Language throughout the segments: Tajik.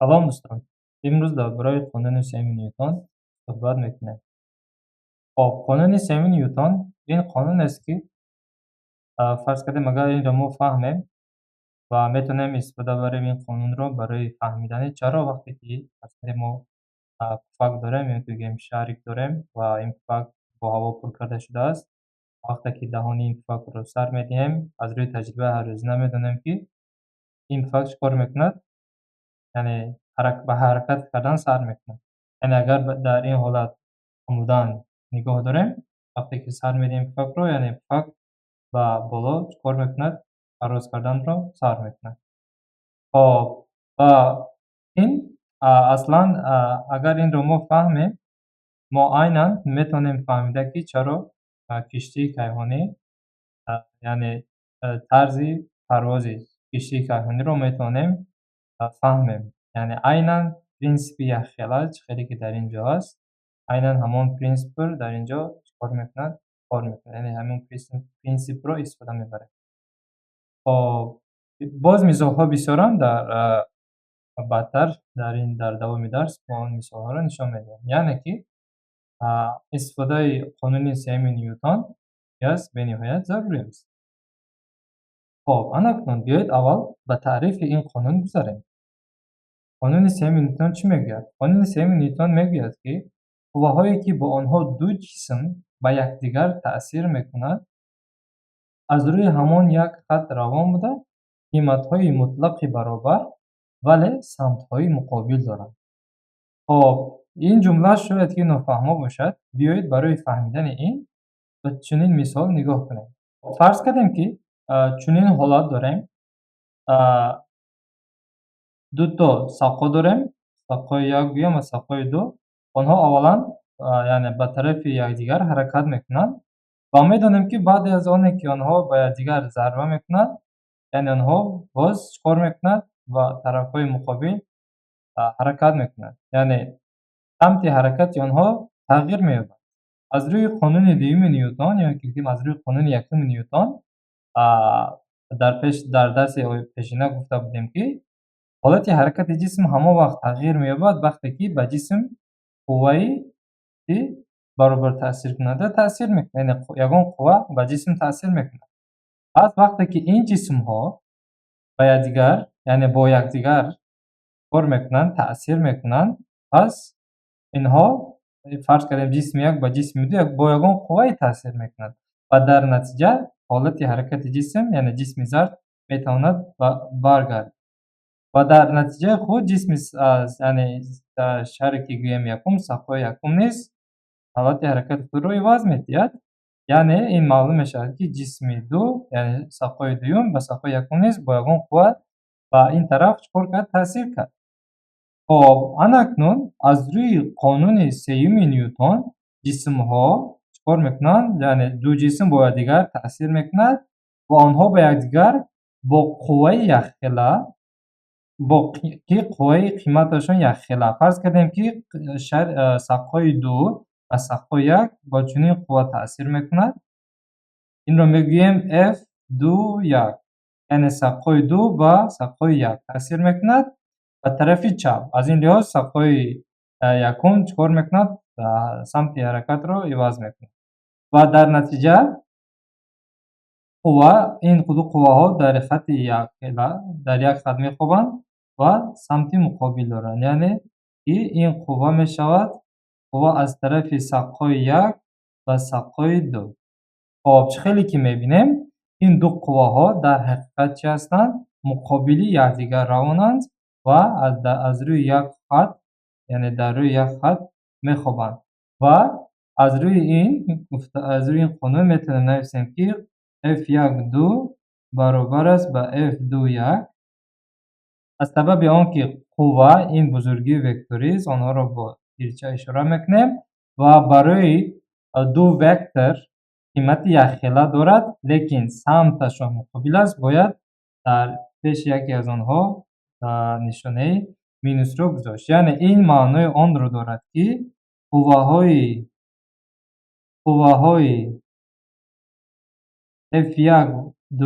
Салом дӯстон. Имрӯз дар бораи қонуни сеюми Ньютон суҳбат мекунем. Хоб, қонуни сеюми Ньютон ин қонунест, ки фарз кардем, агар инро мо фаҳмем ва метавонем истифода барем ин қонунро барои фаҳмидани чаро вақте ки фарз кардем мо пуфак дорем, ё ки гӯем шарик дорем ва ин пуфак бо ҳаво пур карда шудааст. Вақте ки таҳони ин пуфакро сар медиҳем, аз рӯи таҷрибаи ҳаррӯзина медонем, ки ин пуфак чӣ кор мекунад? Яъне ба ҳаракат кардан сар мекунад. Яъне агар дар ин ҳолат омудан нигоҳ дорем, вақте ки сар медиҳем пуфакро, яъне пуфак ба боло чӣ кор мекунад? Парвоз карданро сар мекунад. Хоб, ва ин аслан агар инро мо фаҳмем, мо айнан метавонем фаҳмида, ки чаро киштии кайҳонӣ яъне тарзи парвози киштии кайҳониро метавонем фаҳмем. Яъне айнан принсипи яххела чӣ хеле ки дар ин ҷо аст, айнан ҳамон принсипро дар ин ҷо чӣ кор мекунад? Кор мекунад. Яъне ҳамон принсипро истифода мебарем. Хоб, боз мисолҳо бисёранд баъдтар дар давоми дарс мо он мисолҳоро нишон медиҳем. Яъне ки истифодаи қонуни сеюми Ньютон яз бениҳоят зарури аст. Хоб, анакнун биёед аввал ба таърифи ин қонун гузарем. Қонуни сеюми Ньютон чӣ мегӯяд? Қонуни сеюми Ньютон мегӯяд, ки қувваҳое, ки бо онҳо ду ҷисм ба якдигар таъсир мекунанд, аз рӯи ҳамон як хат равон буда, қиматҳои мутлақи баробар, вале самтҳои муқобил доранд. Хоб, ин ҷумла шояд ки нофаҳмо бошад. Биёед барои фаҳмидани ин ба чунин мисол нигоҳ кунем. Фарз кардем, ки чунин ҳолат дорем. Дуто сақо дорем. Сақои як гӯям ва сақои ду. Онҳо аввалан яъне ба тарафи якдигар ҳаракат мекунанд ва медонем, ки баъде аз оне ки онҳо ба якдигар зарба мекунанд, яъне онҳо боз чӣ кор мекунанд? Ба тарафҳои муқобил ҳаракат мекунанд. Яъне самти ҳаракати онҳо тағйир меёбад. Аз рӯи қонуни дуюми Ньютон, ё ки аз рӯи қонуни якуми Ньютон, дар дарси пешина гуфта будем, ки ҳолати ҳаракати ҷисм ҳамон вақт тағйир меёбад, вақте ки ба ҷисм қувваи ки баробар таъсиркунанда таъсир мекунад. Яъне ягон қувва ба ҷисм таъсир мекунад. Пас вақте ки ин ҷисмҳо ба якдигар, яъне бо якдигар кор мекунанд, таъсир мекунанд, пас инҳо фарз кардем ҷисми як ба ҷисми ду бо ягон қуввае таъсир мекунад ва дар натиҷа ҳолати ҳаракати ҷисм, яъне ҷисми зард метавонад баргардад. Ва дар натиҷаи худ ҷисми яъне шаре ки гӯем якум, сақои якум низ ҳолати ҳаракати худро иваз медиҳад. Яъне ин маълум мешавад, ки ҷисми ду, яъне сақои дуюм ба сақои якум низ бо ягон қувва ба ин тараф чӣ кор кард? Таъсир кард. Хоб, анакнун аз рӯи қонуни сеюми Ньютон ҷисмҳо чӣ кор мекунанд? Яъне ду ҷисм бо якдигар таъсир мекунанд ва онҳо ба якдигар бо қувваи якхела, ки қувваи қиматашон якхела. Фарз кардем, ки сақои ду ва сақои як бо чунин қувва таъсир мекунад. Инро мегӯем F2-1. Яъне сақои ду ба сақои як таъсир мекунад ба тарафи чап. Аз ин лиҳоз сақои якум чӣ кор мекунад? Самти ҳаракатро иваз мекунад. Ва дар натиҷа ин ду қувваҳо дар хати якхела дар як хат мехобанд ва самти муқобил доранд. Яъне ки ин қувва мешавад қувва аз тарафи сақои як ба сақои ду. Хоб, чӣ хеле ки мебинем, ин ду қувваҳо дар ҳақиқат чӣ ҳастанд? Муқобили якдигар равонанд ва аз рӯи як хат, яъне дар рӯи як хат мехобанд. Ва аз рӯи ин қонун метавонем нависем, ки F1-2 баробар аст ба F2-1. аз сабаби он ки қувва ин бузургии векторист, онҳоро бо тирча ишора мекунем ва барои ду вектор қимати якхела дорад, лекин самташон муқобил аст, бояд дар пеши яке аз онҳо нишонаи минусро гузошт. Яъне ин маънои онро дорад, ки қувваҳои F1-2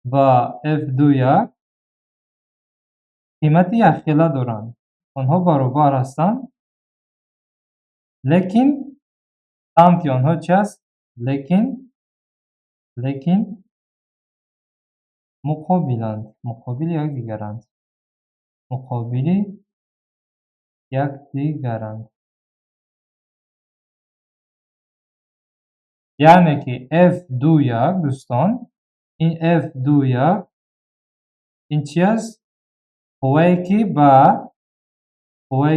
ва F2-1 қимати якхела доранд. онҳо баробар ҳастанд, лекин самти онҳо чи аст? лекин муқобиланд. муқобили якдигаранд. муқобили якдигаранд. яъне ки F21 дӯстон, ин F21 ин чи аст? қуввае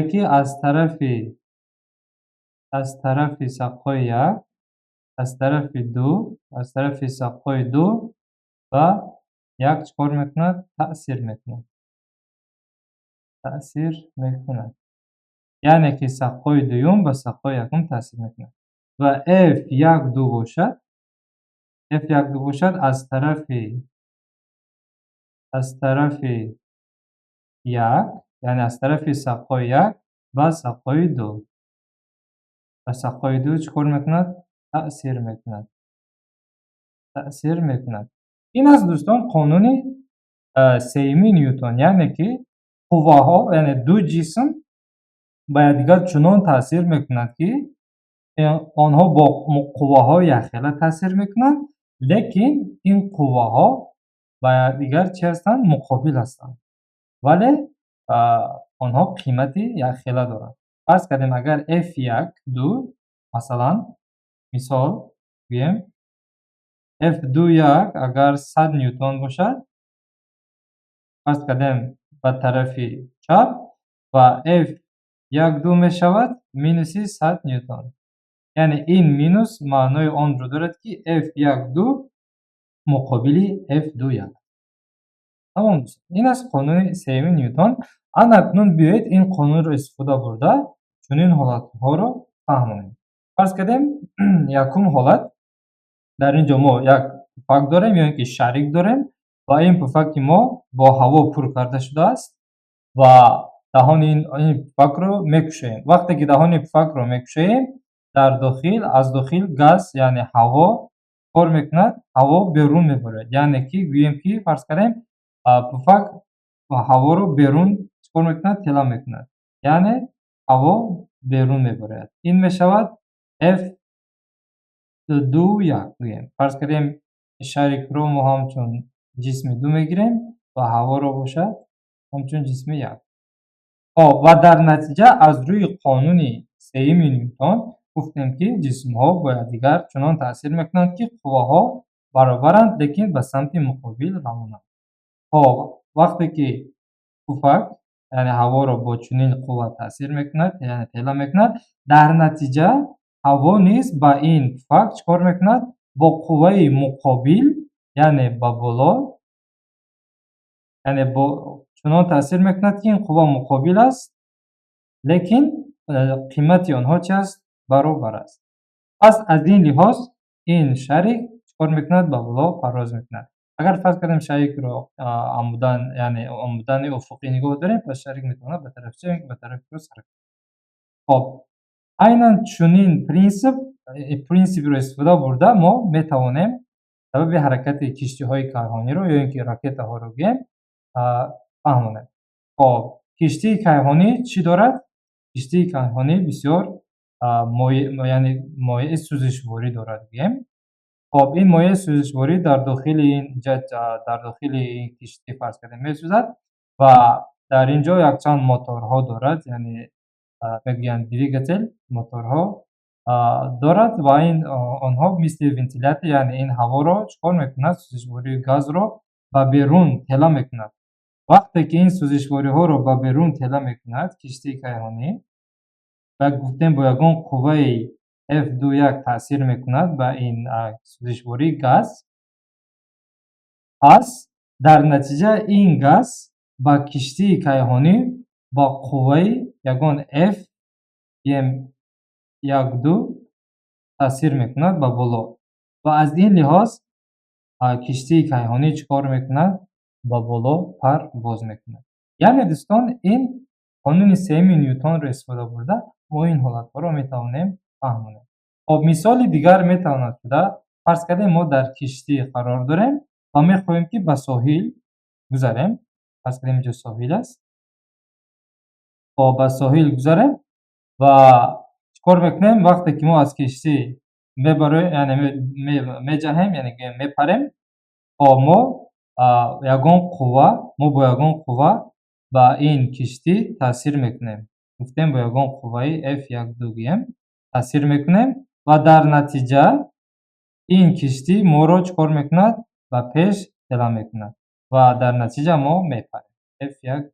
ки аз тарафи сақҳои як, аз тарафи сақҳои ду ба як чикор мекунад? таъсир мекунад. яъне ки сақҳои дуюм ба сақҳои якум таъсир мекунад. ва F12 бошад аз тарафи як, яъне аз тарафи сақҳои як ба сақҳои ду. ба сақҳои ду чикор мекунад? таъсир мекунад. ин аст дӯстон қонуни сеюми Ньютон, яъне ки қувваҳо, яъне ду ҷисм ба якдигар чунон таъсир мекунанд, ки онҳо бо қувваҳои якхела таъсир мекунанд, лекин ин қувваҳо ба якдигар чи ҳастанд? Муқобил ҳастанд. вале онҳо қимати якхела доранд. фарз кардем, агар F12 масалан мисол гӯем, F21 агар 100 Ньютон бошад, фарз кардем ба тарафи чап, ва F12 мешавад минуси 100 Ньютон. яъне ин минус маънои онро дорад, ки F12 муқобили F21. тамом дӯстон. ин аст қонуни сеюми Ньютон. анакнун биёед ин қонунро истифода бурда чунин ҳолатҳоро фаҳмонем. фарз кардем якум ҳолат, дар ин ҷо мо як пӯфак дорем, ё ин ки шарик дорем, ва ин пӯфаки мо бо ҳаво пур карда шудааст, ва даҳони ин пӯфакро мекушоем. вақте ки даҳони пӯфакро мекушоем, аз дохил газ, яъне ҳаво кор мекунад, ҳаво берун мебарад. яъне ки гӯем ки фарз кардем пӯфак ҳаворо берун чикор мекунад? Тела мекунад. яъне ҳаво берун мебарад. ин мешавад F21 гӯем. фарз кардем шарикро мо ҳамчун ҷисми ду мегирем ва ҳаворо бошад ҳамчун ҷисми як. ва дар натиҷа аз рӯи қонуни сеюми Ньютон гуфтем, ки ҷисмҳо бо якдигар чунон таъсир мекунанд, ки қувваҳо баробаранд, лекин ба самти муқобил равонанд. вақте ки пӯфак, яъне ҳаворо бо чунин қувва таъсир мекунад, яъне тела мекунад, дар натиҷа ҳаво низ ба ин пӯфак чикор мекунад? Бо қувваи муқобил, яъне ба боло, яъне чунон таъсир мекунад, ки ин қувва муқобил аст, лекин қимати онҳо чи аст? Баробар аст. пас аз ин лиҳоз ин шарик чикор мекунад? Ба боло парвоз мекунад. агар фарз кардем шарикро амудан, яъне омудани уфуқӣ нигоҳ дорем, пас шарик метавонад ба тарафи чап, ба тарафи рост ҳаракат кунад. айнан чунин принсипро истифода бурда мо метавонем сабаби ҳаракати киштиҳои кайҳониро, ё ин ки ракетаҳоро гӯем, фаҳмонем. киштии кайҳонӣ чӣ дорад? киштии кайҳонӣ бисёр моеъи сӯзишворӣ дорад гӯем. ин моеъи сӯзишворӣ дар дохили ин киштӣ фарз кардем месӯзад, ва дар ин ҷо якчанд моторҳо дорад, яъне мегӯянд двигател, моторҳо дорад, ва онҳо мисли вентилятор, яъне ин ҳаворо чикор мекунад? Сӯзишвории газро ба берун тела мекунад. вақте ки ин сӯзишвориҳоро ба берун тела мекунад киштии кайҳонӣ, гуфтем бо ягон қувваи F21 таъсир мекунад ба ин сӯзишвории газ, пас дар натиҷа ин газ ба киштии кайҳонӣ ба қувваи ягон F12 таъсир мекунад ба боло, ва аз ин лиҳоз киштии кайҳонӣ чикор мекунад? Ба боло парвоз мекунад. яъне дӯстон, ин қонуни сеюми Ньютонро истифода бурда мо ин ҳолатҳоро метавонем фаҳмонем. мисоли дигар метавонад буда, фарз кардем мо дар киштӣ қарор дорем ва мехоҳем ки ба соҳил гузарем. фарз кардем ин ҷо соҳил аст. ба соҳил гузарем ва чикор мекунем? Вақте ки мо аз киштӣ мебароем, яъне меҷаҳем, яъне ки мепарем, мо бо ягон қувва ба ин киштӣ таъсир мекунем. Гуфтем бо ягон қувваи F1-2 гӯем таъсир мекунем ва дар натиҷа ин киштӣ моро чикор мекунад? Ба пеш тела мекунад ва дар натиҷа мо мепарем. F1-2.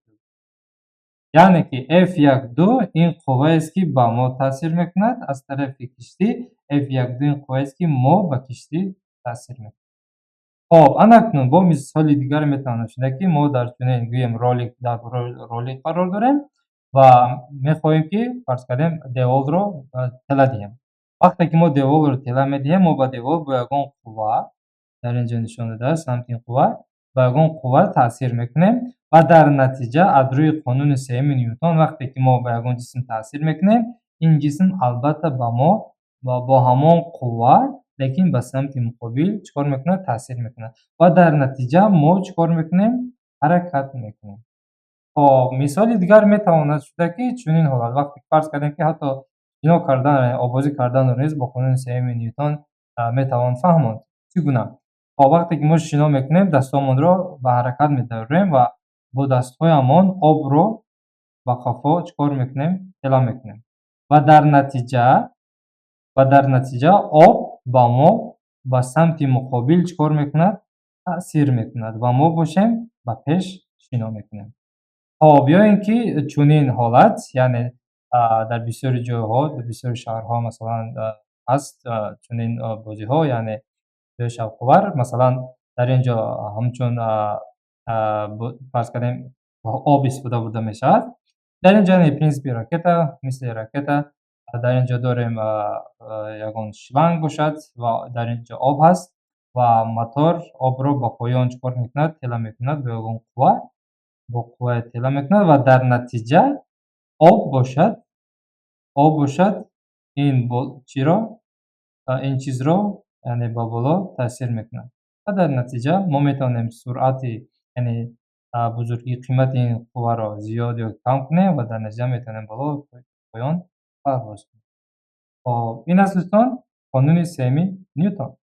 Яъне ки F1-2 ин қувваест, ки ба мо таъсир мекунад аз тарафи киштӣ. F1-2 ин қувваест, ки мо ба киштӣ таъсир мекунем. Хоб, анакнун бо мисоли дигаре метавонад шуда, ки мо дар чунин гӯем дар ролик қарор дорем ва мехоҳем, ки фарз кардем деволро тела диҳем. Вақте ки мо деволро тела медиҳем, мо ба девол бо ягон қувва, дар ин ҷо нишон додааст самти ин қувва, ба ягон қувва таъсир мекунем ва дар натиҷа аз рӯи қонуни сеюми Ньютон, вақте ки мо ба ягон ҷисм таъсир мекунем, ин ҷисм албатта ба мо бо ҳамон қувва, лекин ба самти муқобил чикор мекунад? Таъсир мекунад ва дар натиҷа мо чикор мекунем? Ҳаракат мекунем. Хоб, мисоли дигар метавонад шуда, ки чунин ҳолат, вақте ки фарз кардем, ки ҳатто шино кардан, овозӣ карданро низ бо қонуни сеюми Ньютон метавон фаҳмонд. Чӣ гуна? Хоб, вақте ки мо шино мекунем, дастҳоямонро ба ҳаракат медорем ва бо дастҳоямон обро ба қафо чикор мекунем? Тела мекунем ва дар натиҷа об ба мо ба самти муқобил чикор мекунад? Таъсир мекунад ва мо бошем ба пеш шино мекунем. Хоб, ё ин ки чунин ҳолат, яъне дар бисёри ҷойҳо, дар бисёри шаҳрҳо масалан ҳаст чунин бозиҳо, яъне бисёри шавқовар. Масалан дар ин ҷо ҳамчун фарз кардем об истифода бурда мешавад. Дар ин ҷо яъне принсипи ракета, мисли ракета, дар ин ҷо дорем ягон шланг бошад ва дар ин ҷо об ҳаст ва мотор обро ба поён чикор мекунад? Тела мекунад бо ягон қувва. Бо қуввае тела мекунад ва дар натиҷа об бошад ин чизро, яъне ба боло таъсир мекунад ва дар натиҷа мо метавонем суръати, яъне бузургии қимати ин қувваро зиёд ё кам кунем ва дар натиҷа метавонем боло поён парвоз кунем. Хоб, ин аст дӯстон қонуни сеюми Ньютон.